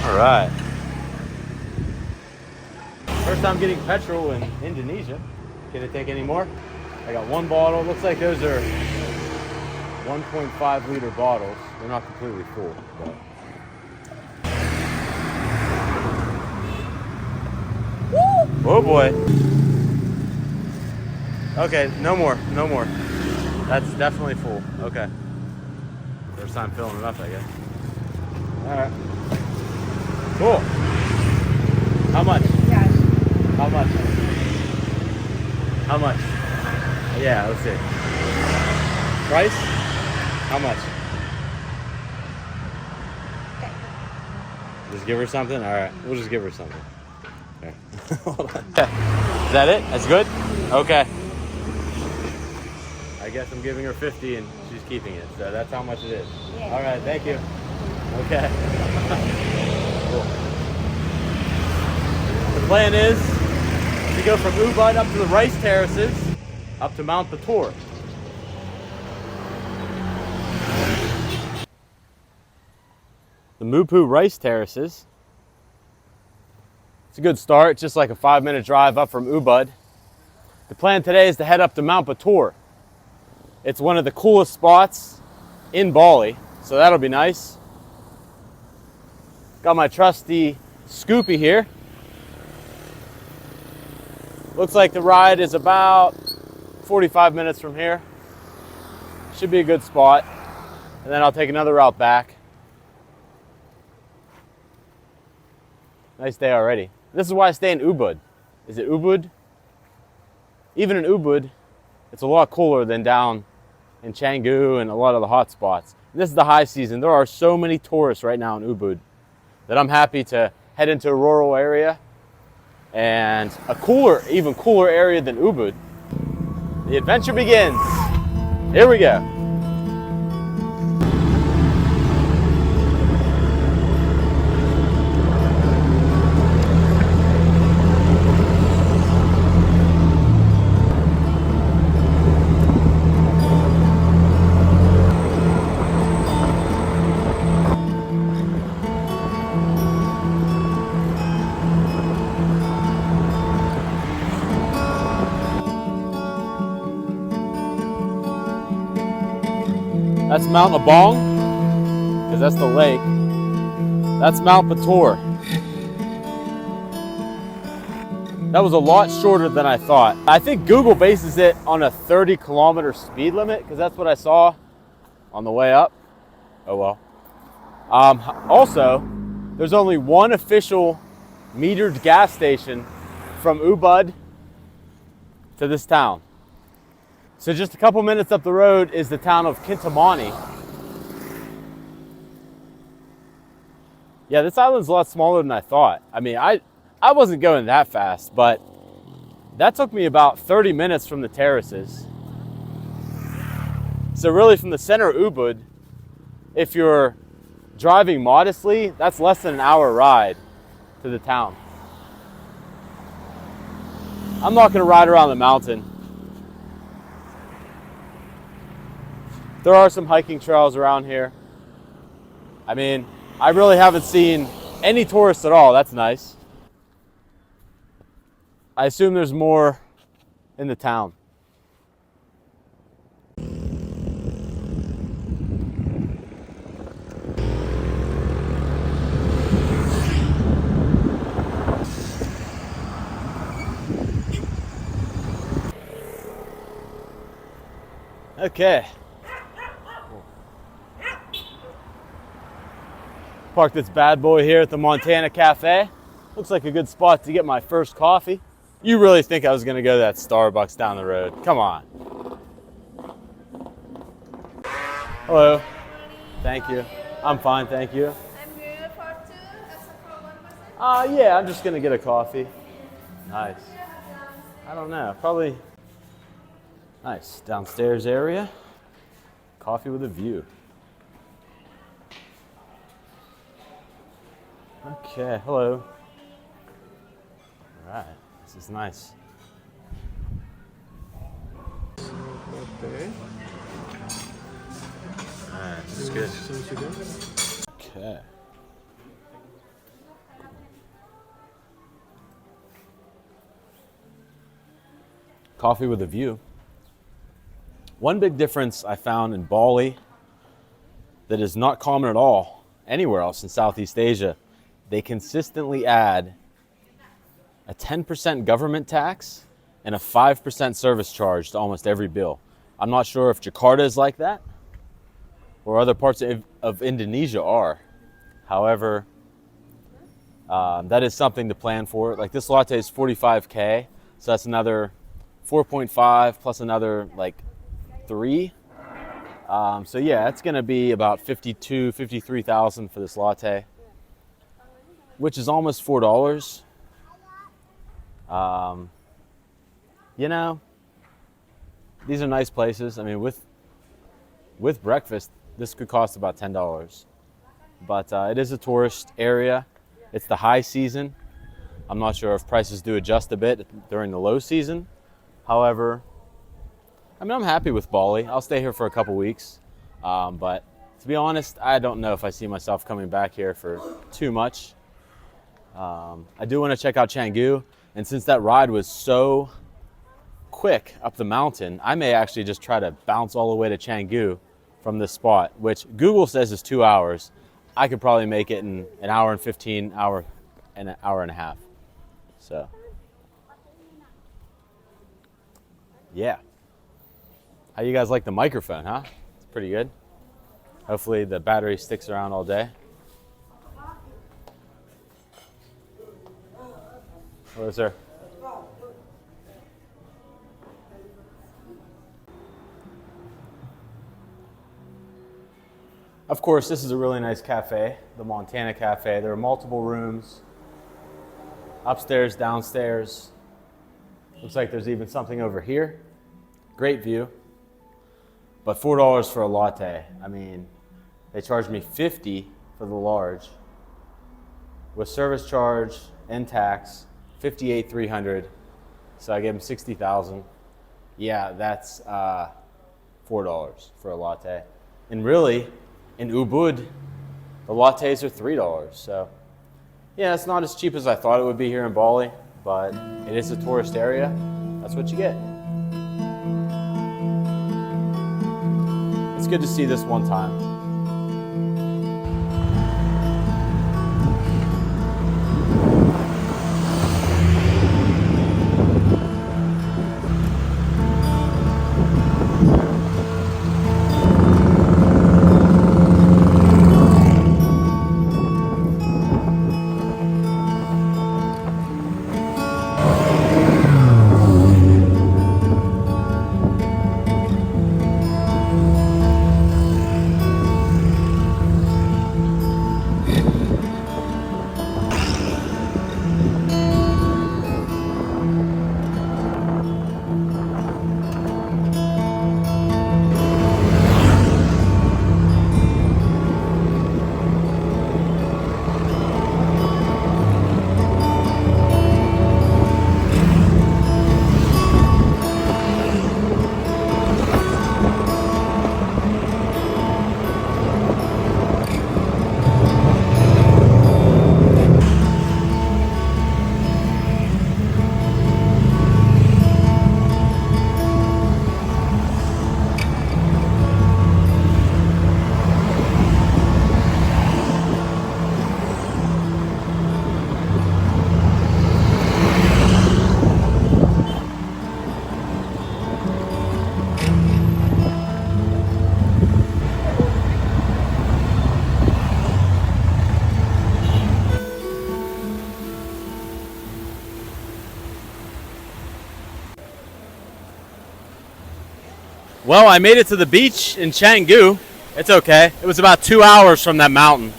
All right. First time getting petrol in Indonesia. Can it take any more? I got one bottle. Looks like those are 1.5 liter bottles. They're not completely full, but. Woo! Oh boy. Okay, no more, no more. That's definitely full. Okay. First time filling it up, I guess. All right. Cool. How much? Yes. How much? How much? Yeah, let's see. Price? How much? Okay. Just give her something? All right, we'll just give her something. Okay. Hold on. Is that it? That's good? Okay. I guess I'm giving her 50 and she's keeping it, so that's how much it is. Yeah. All right, thank you. Okay. Cool. The plan is to go from Ubud up to the rice terraces, up to Mount Batur. The Mupu rice terraces. It's a good start, just like a 5-minute drive up from Ubud. The plan today is to head up to Mount Batur. It's one of the coolest spots in Bali, so that'll be nice. Got my trusty Scoopy here. Looks like the ride is about 45 minutes from here. Should be a good spot. And then I'll take another route back. Nice day already. This is why I stay in Ubud. Is it Ubud? Even in Ubud, it's a lot cooler than down in Canggu and a lot of the hot spots. This is the high season. There are so many tourists right now in Ubud that I'm happy to head into a rural area and a cooler, even cooler area than Ubud. The adventure begins. Here we go. That's Mount Abang, because that's the lake. That's Mount Batur. That was a lot shorter than I thought. I think Google bases it on a 30-kilometer speed limit, because that's what I saw on the way up. Oh well. Also, there's only one official metered gas station from Ubud to this town. So just a couple minutes up the road is the town of Kintamani. Yeah, this island's a lot smaller than I thought. I mean, I wasn't going that fast, but that took me about 30 minutes from the terraces. So really from the center of Ubud, if you're driving modestly, that's less than an hour ride to the town. I'm not gonna ride around the mountain. There are some hiking trails around here. I mean, I really haven't seen any tourists at all. That's nice. I assume there's more in the town. Okay. Parked this bad boy here at the Montana Cafe. Looks like a good spot to get my first coffee. You really think I was gonna go to that Starbucks down the road? Come on. Hello. Thank you. I'm fine, thank you. I'm good for two, except for one person. Yeah, I'm just gonna get a coffee. Nice. I don't know, probably nice. Downstairs area. Coffee with a view. Okay, hello. All right, this is nice. Okay. All right, this is good. Sounds good. Okay. coffee with a view. One big difference I found in Bali that is not common at all anywhere else in Southeast Asia, they consistently add a 10% government tax and a 5% service charge to almost every bill. I'm not sure if Jakarta is like that or other parts of Indonesia are. However, that is something to plan for. Like this latte is 45K, so that's another 4.5 plus another like 3. So yeah, it's gonna be about 53,000 for this latte, which is almost $4. You know, these are nice places. I mean, with breakfast, this could cost about $10. But it is a tourist area. It's the high season. I'm not sure if prices do adjust a bit during the low season. However, I mean, I'm happy with Bali. I'll stay here for a couple weeks. But to be honest, I don't know if I see myself coming back here for too much. I do want to check out Canggu. And since that ride was so quick up the mountain, I may actually just try to bounce all the way to Canggu from this spot, which Google says is 2 hours. I could probably make it in an hour and 15, hour and an hour and a half. So, yeah. How you guys like the microphone, huh? It's pretty good. Hopefully the battery sticks around all day. What is there? Of course, this is a really nice cafe, the Montana Cafe. There are multiple rooms, upstairs, downstairs. Looks like there's even something over here. Great view. But $4 for a latte. I mean, they charged me $50 for the large. With service charge and tax, $58,300. So I gave them $60,000. Yeah, that's $4 for a latte. And really, in Ubud, the lattes are $3. So yeah, it's not as cheap as I thought it would be here in Bali, but it is a tourist area. That's what you get. It's good to see this one time. Well, I made it to the beach in Canggu. It's okay. It was about 2 hours from that mountain.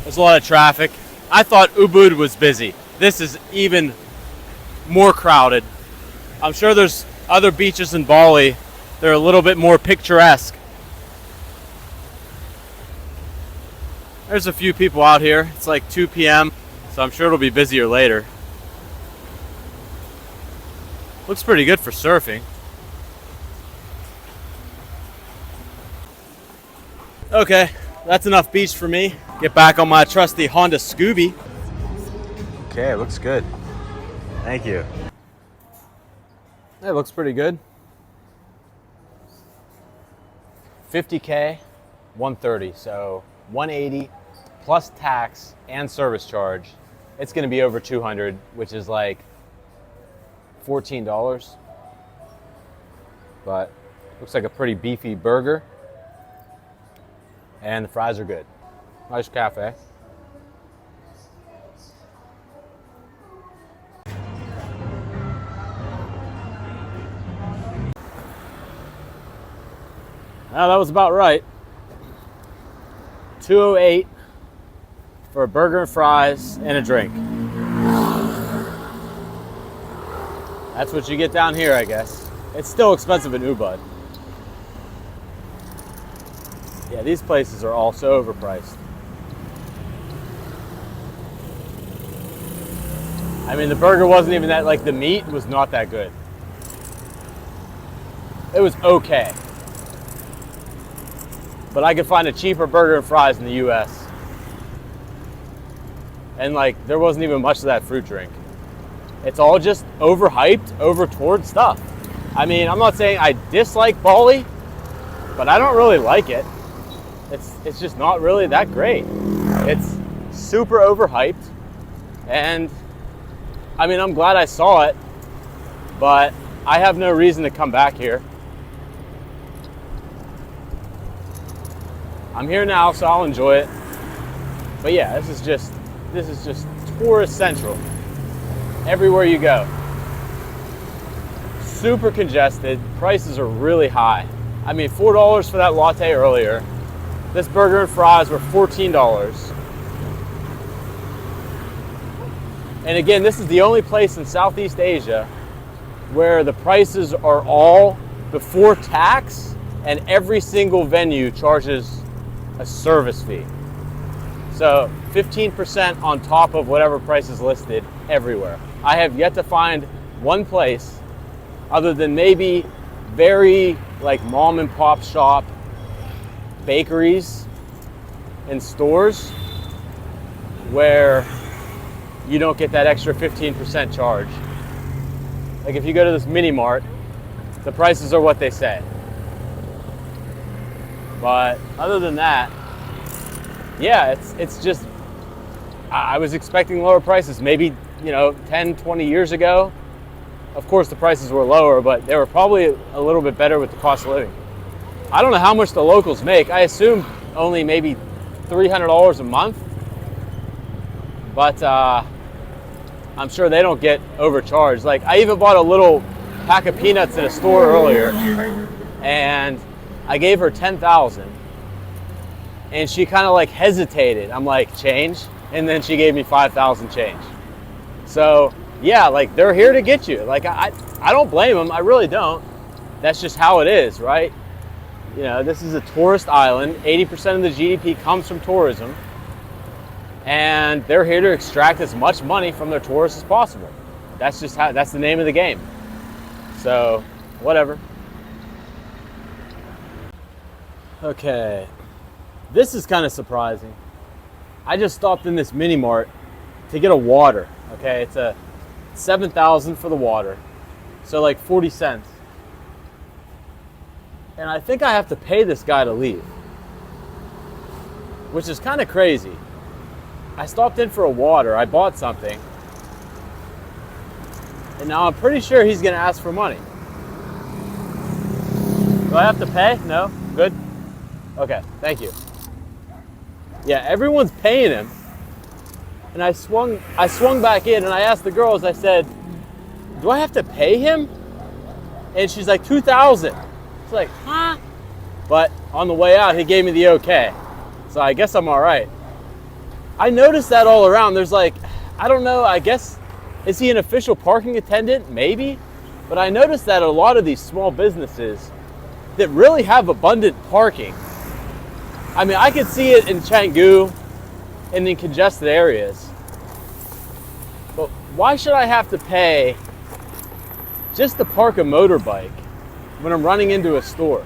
There's a lot of traffic. I thought Ubud was busy. This is even more crowded. I'm sure there's other beaches in Bali that are a little bit more picturesque. There's a few people out here. It's like 2 p.m., so I'm sure it'll be busier later. Looks pretty good for surfing. Okay, that's enough beach for me. Get back on my trusty Honda Scooby. Okay, looks good. Thank you. It looks pretty good. 50K, 130, so 180 plus tax and service charge. It's gonna be over 200, which is like $14. But looks like a pretty beefy burger. And the fries are good. Nice cafe. Well, that was about right. 208 for a burger and fries and a drink. That's what you get down here, I guess. It's still expensive in Ubud. Yeah, these places are all so overpriced. I mean, the burger wasn't even that, like the meat was not that good. It was okay. But I could find a cheaper burger and fries in the US. And like, there wasn't even much of that fruit drink. It's all just overhyped, over-toured stuff. I mean, I'm not saying I dislike Bali, but I don't really like it. It's just not really that great. It's super overhyped. And I mean, I'm glad I saw it, but I have no reason to come back here. I'm here now, so I'll enjoy it. But yeah, this is just tourist central. Everywhere you go. Super congested. Prices are really high. I mean, $4 for that latte earlier. This burger and fries were $14. And again, this is the only place in Southeast Asia where the prices are all before tax, and every single venue charges a service fee. So 15% on top of whatever price is listed everywhere. I have yet to find one place, other than maybe very like mom and pop shop bakeries and stores, where you don't get that extra 15% charge. Like if you go to this mini mart, the prices are what they say. But other than that, yeah, it's just, I was expecting lower prices. Maybe, 10, 20 years ago, of course the prices were lower, but they were probably a little bit better with the cost of living. I don't know how much the locals make. I assume only maybe $300 a month, but I'm sure they don't get overcharged. Like, I even bought a little pack of peanuts in a store earlier, and I gave her 10,000, and she kind of like hesitated. I'm like, change? And then she gave me 5,000 change. So yeah, like, they're here to get you. Like, I don't blame them. I really don't. That's just how it is, right? This is a tourist island. 80% of the GDP comes from tourism, and they're here to extract as much money from their tourists as possible. That's just that's the name of the game. So, whatever. Okay, this is kind of surprising. I just stopped in this mini mart to get a water. Okay, it's a 7,000 for the water, so like 40 cents. And I think I have to pay this guy to leave, which is kind of crazy. I stopped in for a water, I bought something, and now I'm pretty sure he's gonna ask for money. Do I have to pay? No? Good? Okay, thank you. Yeah, everyone's paying him. And I swung back in, and I asked the girls, I said, do I have to pay him? And she's like, 2,000. It's like, huh? But on the way out, he gave me the okay. So I guess I'm all right. I noticed that all around. There's like, I don't know, I guess, is he an official parking attendant? Maybe. But I noticed that a lot of these small businesses that really have abundant parking. I mean, I could see it in Canggu and in congested areas. But why should I have to pay just to park a motorbike when I'm running into a store?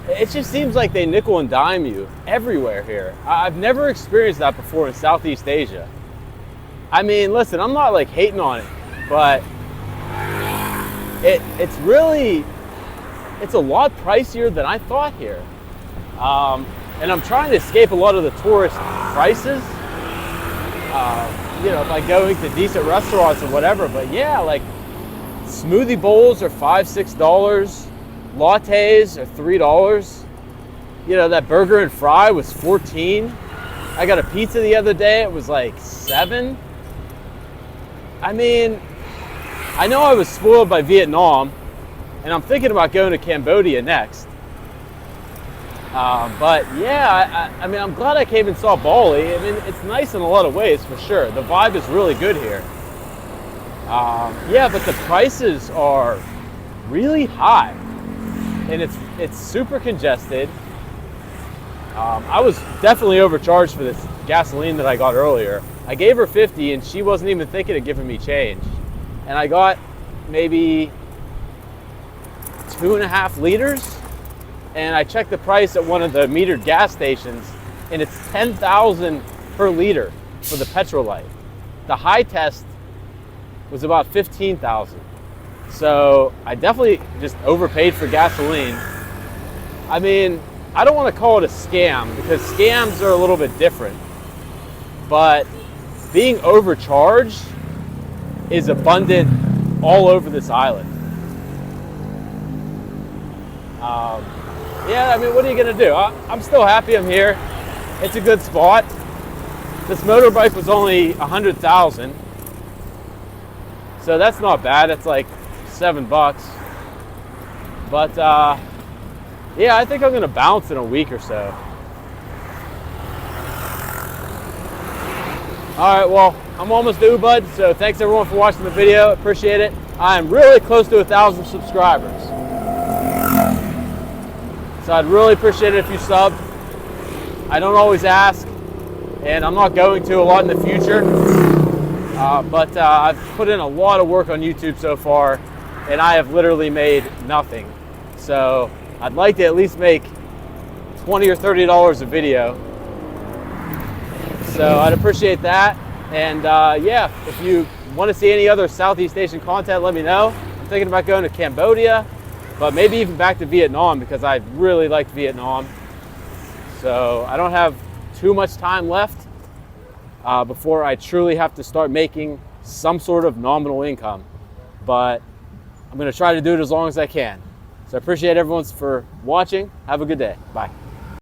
It just seems like they nickel and dime you everywhere here. I've never experienced that before in Southeast Asia. I mean, listen, I'm not like hating on it, but it's a lot pricier than I thought here. And I'm trying to escape a lot of the tourist prices. You know, by going to decent restaurants or whatever. But yeah, like smoothie bowls are $5-6, lattes are $3. You know, that burger and fry was $14. I got a pizza the other day, it was like $7. I mean, I know I was spoiled by Vietnam, and I'm thinking about going to Cambodia next. But yeah, I mean, I'm glad I came and saw Bali. I mean, it's nice in a lot of ways, for sure. The vibe is really good here. Yeah, but the prices are really high, and it's super congested. I was definitely overcharged for this gasoline that I got earlier. I gave her 50, and she wasn't even thinking of giving me change. And I got maybe 2.5 liters. And I checked the price at one of the metered gas stations, and it's $10,000 per liter for the Petrolite. The high test was about $15,000. So I definitely just overpaid for gasoline. I mean, I don't want to call it a scam because scams are a little bit different, but being overcharged is abundant all over this island. Yeah, I mean, what are you going to do? I'm still happy I'm here. It's a good spot. This motorbike was only $100,000. So that's not bad. It's like $7. But yeah, I think I'm going to bounce in a week or so. All right, well, I'm almost to Ubud, so thanks everyone for watching the video. Appreciate it. I'm really close to 1,000 subscribers. So I'd really appreciate it if you subbed. I don't always ask, and I'm not going to a lot in the future. But I've put in a lot of work on YouTube so far, and I have literally made nothing. So I'd like to at least make $20 or $30 a video. So I'd appreciate that. And yeah, if you want to see any other Southeast Asian content, let me know. I'm thinking about going to Cambodia, but maybe even back to Vietnam because I really liked Vietnam. So I don't have too much time left before I truly have to start making some sort of nominal income. But I'm going to try to do it as long as I can. So I appreciate everyone for watching. Have a good day. Bye.